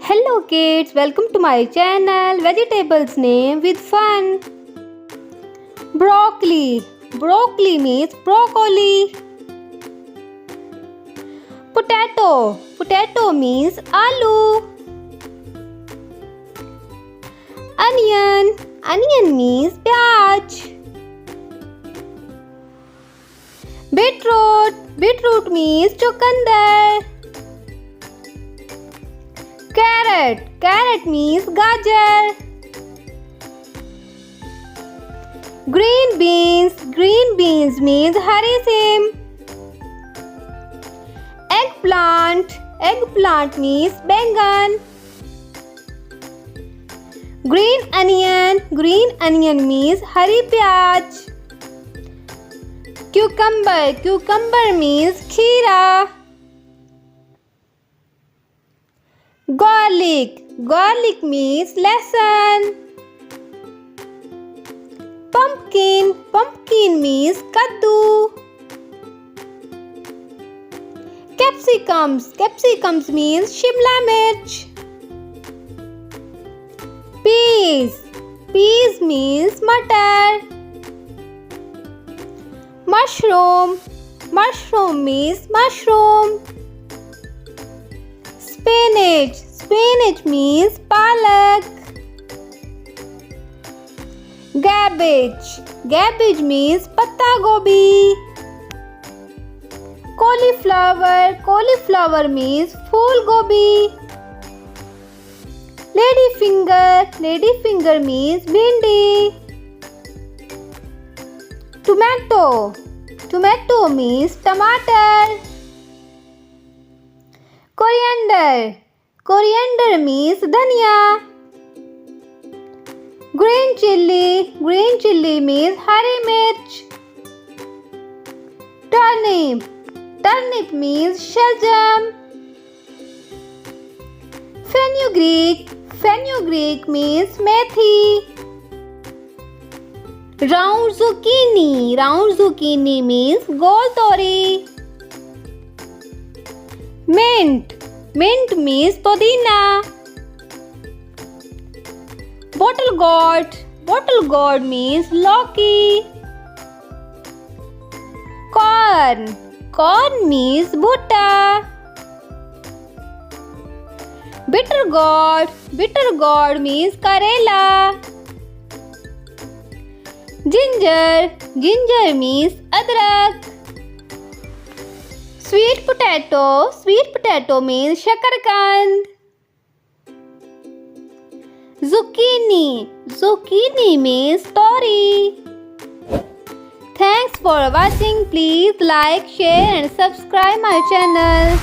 Hello kids, welcome to my channel Vegetables Name with Fun. Broccoli. Broccoli means broccoli. Potato. Potato means aloo. Onion. Onion means pyaj. Beetroot. Beetroot means chukandar. Carrot. Carrot means gajar. Green beans. Green beans means hari sim. Eggplant. Eggplant means bengan. Green onion. Green onion means hari pyaj. Cucumber. Cucumber means kheera. Garlic. Garlic means lehsun. Pumpkin. Pumpkin means kaddu. Capsicums. Capsicums means shimla mirch. Peas. Peas means matar. Mushroom. Mushroom means mushroom. Spinach. Spinach means palak. Cabbage. Cabbage means patta gobi. Cauliflower. Cauliflower means phool gobi. Ladyfinger. Ladyfinger means bhindi. Tomato. Tomato means tomato. Coriander. Coriander means dhania. Green chilli. Green chilli means hari mirch. Turnip. Turnip means shaljam. Fenugreek. Fenugreek means methi. Round zucchini. Round zucchini means gol tori. Mint. Mint means podina. Bottle gourd. Bottle gourd means lauki. Corn. Corn means bhutta. Bitter gourd. Bitter gourd means karela. Ginger. Ginger means adrak. Sweet potato. Sweet potato means shakarkand. Zucchini. Zucchini means tori. Thanks for watching. Please like, share and subscribe my channel.